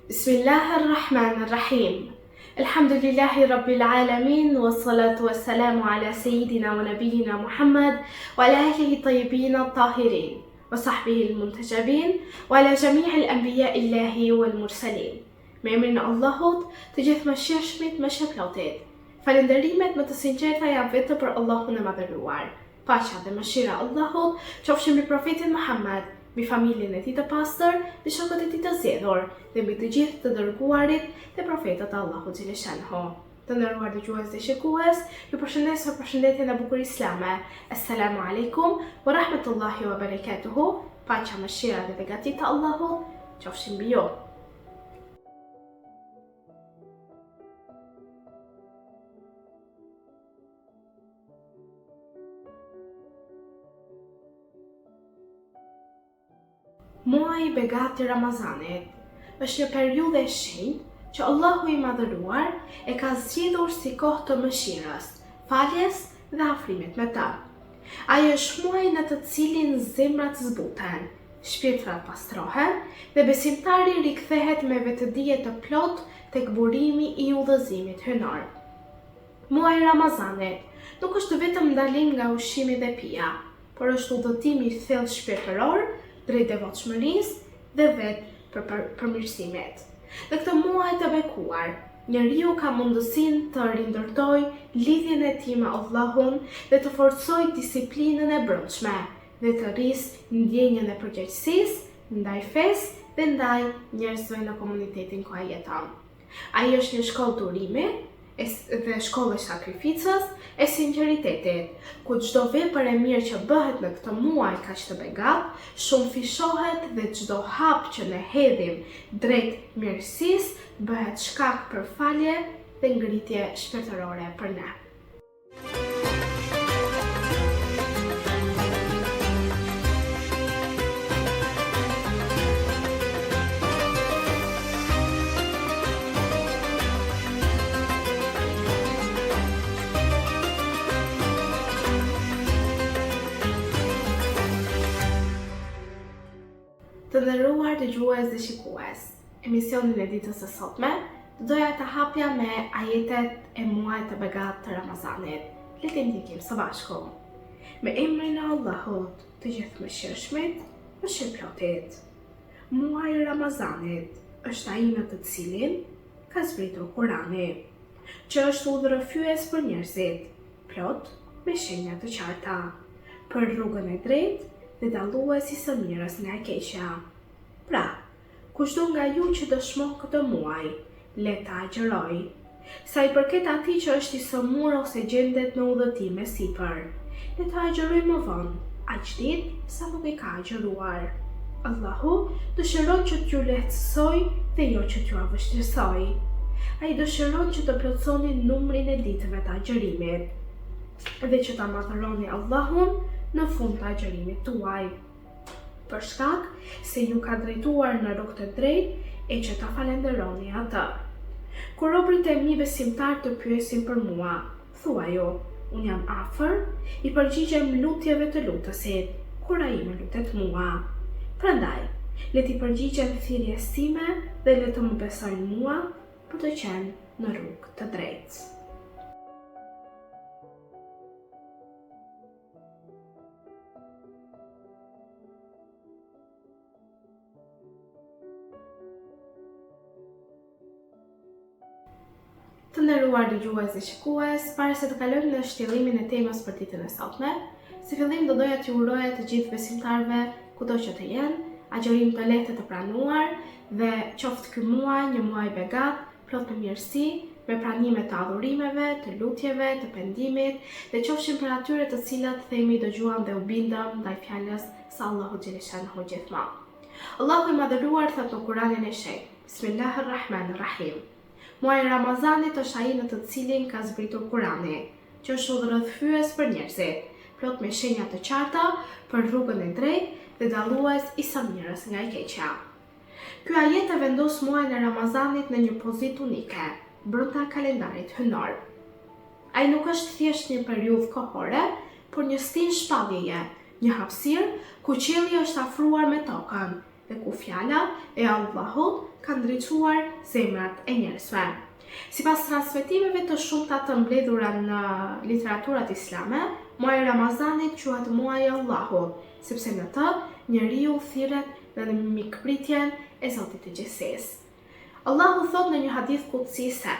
Bismillahirrahmanirrahim. Alhamdulillahi Rabbil Alamin, wa salatu wa salamu ala Sayyidina wa Nabiyina Muhammad, wa ala ahlihi tayyibin at-tahirin, wa sahbihi al-muntajabin, wa ala jami'i al-anbiya illahi wal mursalin. Me emrin e Allahut, të gjithë mëshirshmit, mëshirëplotit. Falënderimet më të sinqerta janë vetëm për Allahun e madhëruar. Paqja dhe mëshira e Allahut qofshin mbi profetin Muhammad, mbi familjen e tij të pastër, mbi shokët e tij të zgjedhur dhe mbi të gjithë të dërguarit dhe profetët e Allahut xhaleshanhu. Të nderuar dëgjues dhe shikues, ju përshëndes me përshëndetjen e bukur islame. Assalamu alaikum wa rahmatullahi wa barakatuhu. Paqja, mëshira dhe beqatia e Allahut qofshin mbi ju. Muaji i begat i Ramazanit është një periudhë e shenjtë që Allahu i madhëruar e ka zgjedhur si kohë të mëshirës, faljes dhe afrimit me ta. Ai është muaji në të cilin zemrat zbuten, shpirtrat pastrohen dhe besimtari rikthehet me vetëdije të plot tek burimi i udhëzimit hynor. Muaji i Ramazanit nuk është vetëm ndalim nga ushqimi dhe pija, por është udhëtim i thellë shpirtëror drejt devotshmërisë dhe vetë përmirësimit. Dhe këtë muaj të bekuar, njeriu ka mundësinë të rindërtojë lidhjen e tij me Allahun dhe të forcojë disiplinën e brendshme dhe të rrisë ndjenjën e përgjegjësisë ndaj fesë dhe ndaj njerëzve në komunitetin ku ai jeton. Ai është një shkollë durimi dhe shkollë e sakrificës e sinqeritetit, ku çdo vepër e mirë që bëhet në këtë muaj kaq të begat, shumë fishohet dhe çdo hap që ne hedhim drejt mirësisë bëhet shkak për falje dhe ngritje shpirtërore për ne. Të nderuar dëgjues dhe shikues, emisionin e ditës së sotme doja të hapja me ajetet e muajit të begat të Ramazanit. Le të ndjekim së bashku. Me emrin e Allahut, të gjithë mëshirshmit, mëshirëplotit. Muaji i Ramazanit është ai në të cilin ka zbritur Kurani, që është udhërrëfyes për njerëzit, plot me shenja të qarta, për rrugën e drejtë dhe dalluesi së mirës nga e keqja. Pra, kushdo nga ju që dëshmon këtë muaj, le ta agjëroj. Sa i përket atij që është i sëmur ose gjendet në udhëtim me sipër, le ta agjëroj më vonë, aq ditë sa nuk e ka agjëruar. Allahu dëshiron që t'ju lehtësoj dhe jo që t'ju avështirësoj. Ai dëshiron që të plotësoni numrin e ditëve të agjërimit dhe që ta madhëroni Allahun në fund të agjërimit tuaj, për shkak se ju ka drejtuar në rrugë të drejtë e që ta falenderoni atë. Kur robërit e mi besimtar të pyesin për mua, thuaju, unë jam afër, i përgjigjem lutjeve të lutësit, kur ai më lutet mua. Prandaj, le t'i përgjigjem thirrjes time dhe le të më besojnë mua për të qenë në rrugë të drejtë. Të nderuar dëgjues dhe shikues, para se të kalojmë në shtjellimin e temës për ditën e sotme, si fillim doja t'ju uroja të gjithë besimtarëve kudo që të jenë, agjërim të lehtë të pranuar dhe qoftë ky muaj një muaj begat, plot me mirësi, me pranime të adhurimeve, të lutjeve, të pendimit dhe qofshin për atyre të cilat themi dëgjuam dhe u bindëm ndaj fjalës së Allahut xhaleshanhu gjithmonë. Allahu i madhëruar thot në Kur'anin e shenjtë, Bismillahirrahmanirrahim. Muaji i Ramazanit është ai në të cilin ka zbritur Kurani, që është udhërrëfyes për njerëzit, plot me shenja të qarta për rrugën e drejtë dhe dallues i së mirës nga e keqja. Ky ajet e vendos muajin e Ramazanit në një pozitë unike brenda kalendarit hynor. Ai nuk është thjesht një periudhë kohore, por një stil shpalljeje, një hapësirë ku qielli është afruar me tokën dhe ku fjala e Allahut ka ndriçuar zemrat e njerëzve. Sipas transmetimeve të shumta të mbledhura në literaturat islame, muaji Ramazanit quhet muaji i Allahut, sepse në të njeriu thirret në mikpritjen e Zotit të gjithësisë. Allahu thot në një hadith kutsi se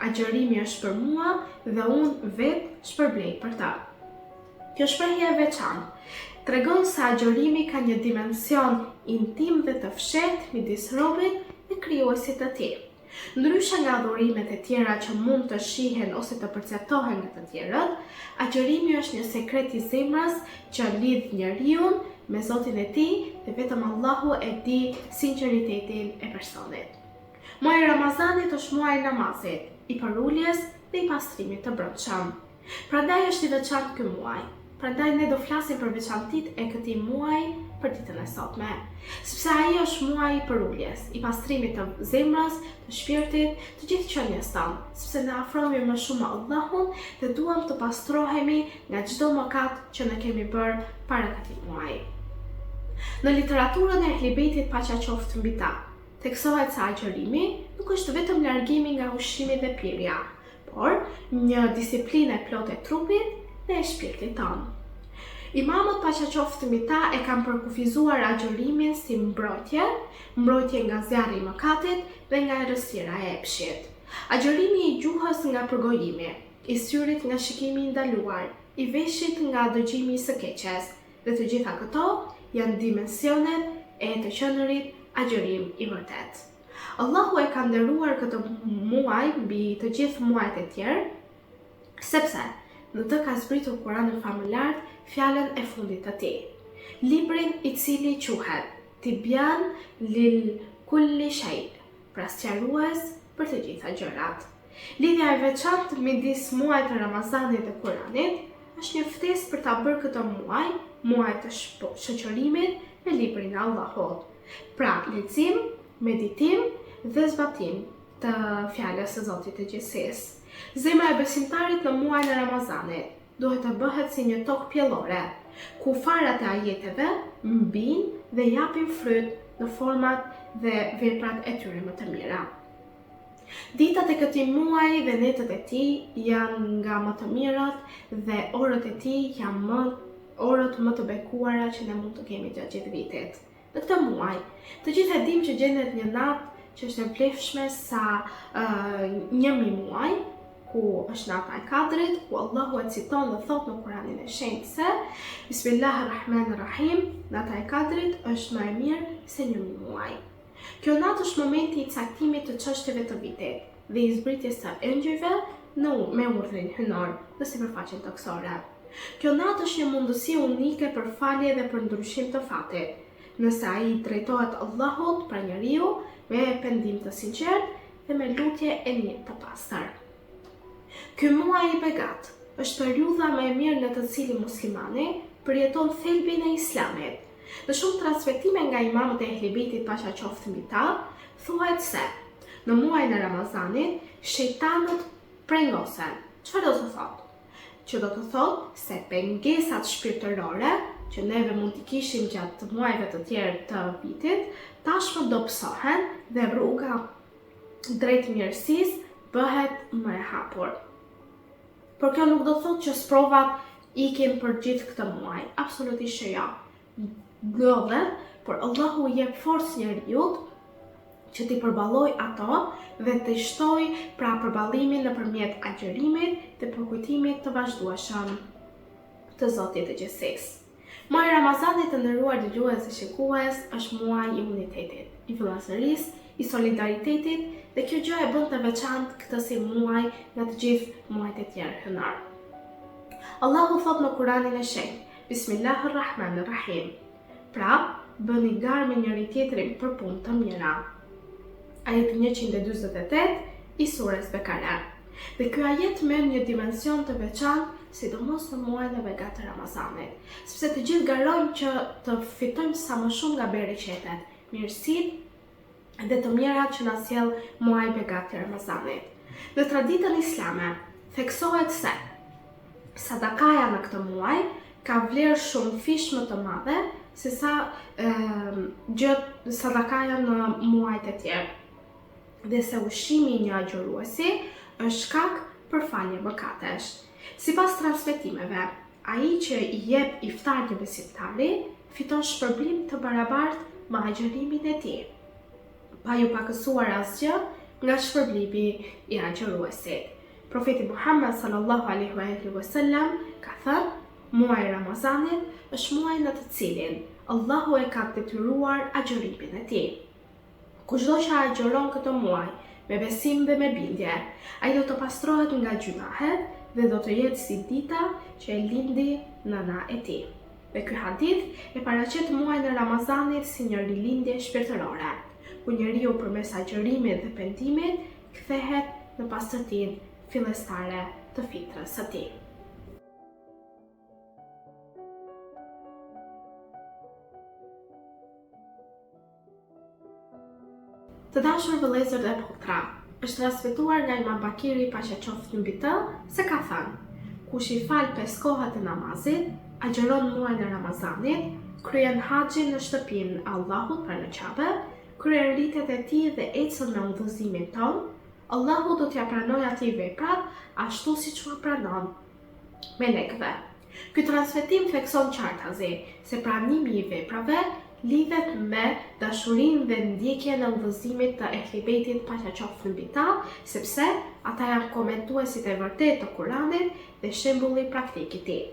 agjërimi është për mua dhe unë vetë shpërblej për ta. Kjo shprehje e veçantë tregon se agjërimi ka një dimension intim dhe të fshehtë midis robit dhe krijuesit të tij. Ndryshe nga adhurimet e tjera që mund të shihen ose të perceptohen nga të tjerët, agjërimi është një sekret i zemrës që lidh njeriu me Zotin e tij dhe vetëm Allahu e di sinqeritetin e personit. Muaji i Ramazanit është muaji i namazit, i paruljes dhe i pastrimit të brendshëm. Prandaj është i veçantë ky muaj. Prandaj ne do flasim për veçantitë e këtij muaji për ditën e sotme, sepse ai është muaji i paruljes, i pastrimit të zemrës, të shpirtit, të gjithë qenies tonë, sepse ne afrohemi më shumë Allahun dhe duam të pastrohemi nga çdo mëkat që ne kemi bërë para këtij muaji. Në literaturën e Ehlibetit paqja qoftë mbi ta, theksohet se agjërimi nuk është vetëm largimi nga ushqimi dhe pirja, por një disiplinë e plotë e trupit dhe e shpirtit tonë. Imamët paqja qoftë mbi ta e kanë përkufizuar agjërimin si mbrojtje nga zjarri i mëkatit dhe nga errësira e epshit. Agjërimi i gjuhës nga përgojimi, i syrit nga shikimi i ndaluar, i veshit nga dëgjimi i së keqes, dhe të gjitha këto janë dimensionet e të qenurit agjërim i vërtet. Allahu e ka nderuar këtë muaj mbi të gjithë muajt e tjerë, sepse në të ka zbritur Kur'anin famullar fjalën e fundit të tij, librin i cili quhet Tibyan lil kulli shay, pra sqarues për të gjitha gjërat. Lidhja e veçantë midis muajit të Ramazanit dhe Kur'anit është një ftesë për ta bërë këtë muaj të shoqërimit me librin e Allahut. Pra, lexim, meditim dhe zbatim të fjalës së Zotit të gjithësisë. Zemra e besimtarit në muajin e Ramazanit duhet të bëhet si një tokë pjellore, ku farat e ajeteve mbijnë dhe japin fryt në format dhe veprat e tyre më të mira. Ditët e këtij muaji dhe netët e tij janë nga më të mirat dhe orët e tij janë orët më të bekuara që ne mund të kemi gjatë gjithë vitit. Në këtë muaj, të gjithë e dimë që gjendet një natë që është e vlefshme sa 1000 muaj, ku është nata e Kadrit, ku Allahu e citon dhe thot në Kur'anin e shenjtë se Bismillahirrahmanirrahim, nata e Kadrit është më e mirë se 1000 muaj. Kjo natë është momenti i caktimit të çështjeve të vitit dhe i zbritjes së engjëjve me urdhrin hynor në sipërfaqen toksore. Kjo natë është një mundësi unike për falje dhe për ndryshim të fatit, nëse ai drejtohet Allahut pra njeriu me pendim të sinqert dhe me lutje e një të pastër. Ky muaj i begat është periudha më e mirë në të cilin muslimani përjeton thelbin e Islamit. Në shumë transmetime nga imamët e Ehlibetit paqja qoftë mbi ta, thuhet se në muajin e Ramazanit shejtanët prengosen. Çfarë do të thotë? Që do të thotë se pengesat shpirtërore që neve mund t'i kishim gjatë muajve të tjerë të vitit, tashmë do psohen dhe rruga drejt mirësisë bëhet më e hapur. Por kjo nuk do thotë që sprovat ikin për gjithë këtë muaj, absolutisht jo. Glodhen, por Allahu jep forcë njeriut që t'i përballoj ato dhe t'i shtoj pra përballimin nëpërmjet agjërimit dhe përkujtimit të vazhdueshëm të Zotit të gjithësisë. Muaji i Ramazanit, të nderuar dëgjues dhe shikues, është muaji i unitetit, i vëllazërisë, i solidaritetit dhe kjo gjë e bën të veçantë këtë si muaj nga të gjithë muajt e tjerë hynor. Allahu thot në Kur'anin e shenjtë, Bismillahirrahmanirrahim. Pra, bëni garë me njëri tjetrin për punë të mira. Ajeti 148 i surës Bekara. Dhe ky ajet merr një dimension të veçantë, sidomos në muajin e begat të Ramazanit, sepse të gjithë garojmë që të fitojmë sa më shumë nga bereqetet, mirësitë dhe të mirat që na sjell muaji i begat të Ramazanit. Në traditën islame theksohet se sadakaja në këtë muaj ka vlerë shumë fish më të madhe se sa sadakaja në muajt e tjerë. Dhe se ushqimi i një agjëruesi është shkak për falje mëkatesh. Sipas transmetimeve, ai që i jep iftar një besimtari fiton shpërblim të barabartë me agjërimin e tij, pa ju pakësuar asgjë nga shpërblimi i agjëruesit. Profeti Muhammed sallallahu alaihi wasallam ka thënë: muaji i Ramazanit është muaji në të cilin Allahu e ka detyruar agjërimin e tij. Kushdo që agjëron këtë muaj me besim dhe me bindje, ai do të pastrohet nga gjunahet dhe do të jetë si dita që e lindi nëna e tij. Dhe ky hadith e paraqet muajin e Ramazanit si një rilindje shpirtërore, ku njeriu përmes agjërimit dhe pendimit kthehet në pastërtinë fillestare të fitrës së tij. Të dashur vëllezër dhe motra, është transmetuar nga Imam Bakiri paqja qoftë mbi të, se ka thënë: kush i fal 5 kohët e namazit, agjeron muajin e Ramazanit, kryen haxhin në shtëpinë e Allahut për në Kabe, kryen rritet e tij dhe ecën me udhëzimin ton, Allahu do t'ia pranojë atij veprat ashtu siç u pranon melekëve. Ky transmetim thekson qartazi se pranimi i veprave lidhet me dashurinë dhe ndjekjen e udhëzimit të Ehlibetit paqja qoftë mbi ta, sepse ata janë komentuesit e vërtetë të Kuranit dhe shembulli praktik i tij.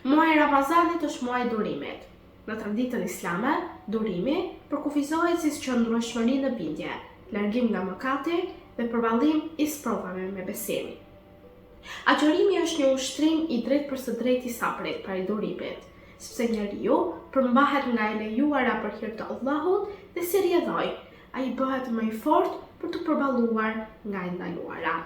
Muaji i Ramazanit është muaji i durimit. Në traditën islame, durimi përkufizohet si qëndrueshmëri në bindje, largim nga mëkati dhe përballim i sprovave me besim. Agjërimi është një ushtrim i drejtpërsëdrejtë i sabrit prej durimit, sepse njeriu përmbahet nga e lejuara për hir të Allahut dhe si rrjedhoj, ai bëhet më i fortë për të përballuar nga e ndaluara.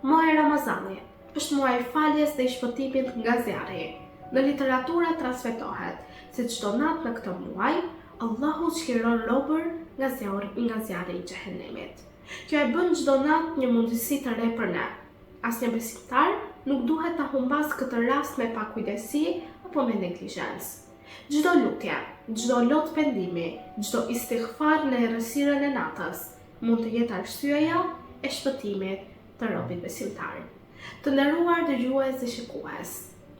Muaji i Ramazanit është muaji i faljes dhe i shpëtimit nga zjarri. Në literaturë transmetohet se çdo natë në këtë muaj, Allahu çliron robër nga zjarri i xhehenemit. Kjo e bën çdo natë një mundësi të re për ne. Asnjë besimtar nuk duhet ta humbas këtë rast me pakujdesi apo me neglizhencë. Çdo lutje, çdo lot pendimi, çdo istighfar në errësirën e natës mund të jetë arsyeja e shpëtimit të robit besimtar. Të nderuar dëgjues dhe shikues,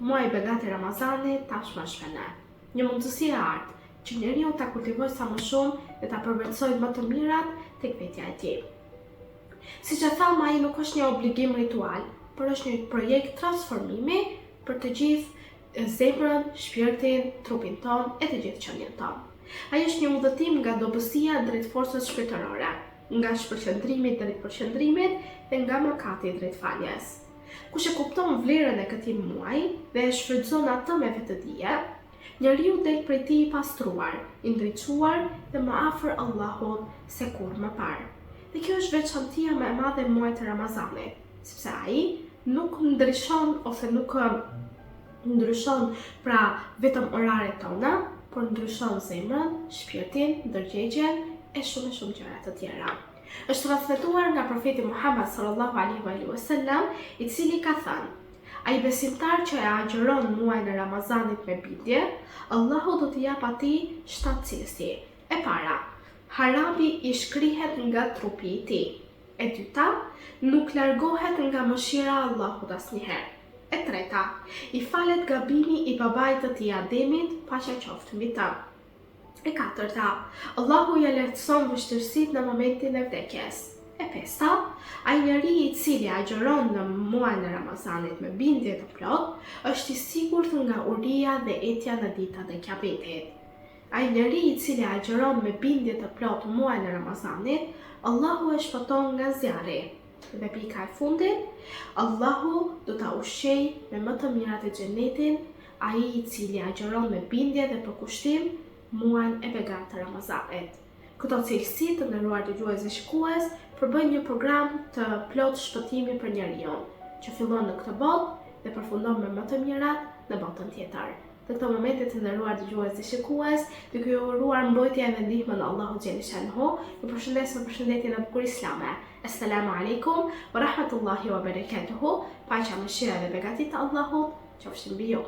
muaji i begat i Ramazanit tashmë është me ne. Një mundësi e artë që njeriu ta kultivojë sa më shumë dhe ta përmirësojë më të mirat tek vetja e tij. Siç e thamë, ai nuk është një obligim ritual, por është një projekt transformimi për të gjithë zemrën, shpirtin, trupin ton e të gjithë qenien ton. Ai është një udhëtim nga dobësia drejt forcës shpirtërore, nga shpërqendrimi drejt përqendrimit dhe nga mëkati drejt faljes. Kush e kupton vlerën e këtij muaji dhe e shfrytëzon atë me vetëdije, njeriu del prej tij i pastruar, i ndriçuar dhe më afër Allahut se kur më parë. Dhe kjo është veçantia më e madhe e muajit të Ramazanit, sepse ai nuk ndryshon ose nuk ndryshon pra vetëm oraret tona, por ndryshon zemrën, shpirtin, ndërgjegjen e shumë gjëra të tjera. Është transmetuar nga profeti Muhammed sallallahu alaihi wasallam, i cili ka thënë: ai besimtar që e agjeron muajin e Ramazanit me bindje, Allahu do t'i jap atij 7 cilësi. E para, harami i shkrihet nga trupi i tij. E dyta, nuk largohet nga mëshira e Allahut asnjëherë. E treta, i falet gabimi i babait të tij Ademit, paqja qoftë mbi ta. E katërta, Allahu ja lehtëson vështirësitë në momentin e vdekjes. E pesta, ai njeri i cili agjeron në muajin e Ramazanit me bindje të plot, është i sigurt nga uria dhe etja në ditën e Kiametit. Ai njeri i cili agjeron me bindje të plot muajin e Ramazanit, Allahu e shpëton nga zjarri. Dhe pika e fundit, Allahu do ta ushqejë me më të mirat e xhenetit ai i cili agjeron me bindje dhe përkushtim muajin e begat të Ramazanit. Këto cilësi, të nderuar dëgjues dhe shikues, përbëjnë një program të plot shpëtimi për njeriu, që fillon në këtë botë dhe përfundon me më të mirat në botën tjetër. Në këto momente, të nderuar dëgjues dhe shikues, duke ju uruar mbrojtjen dhe ndihmën e Allahut xhel shanhu, ju përshëndes me përshëndetjen e bukur islame. Assalamu alaikum wa rahmatullahi wa barakatuhu. Paqja, mëshira dhe begatit të Allahut qofshin mbi ju.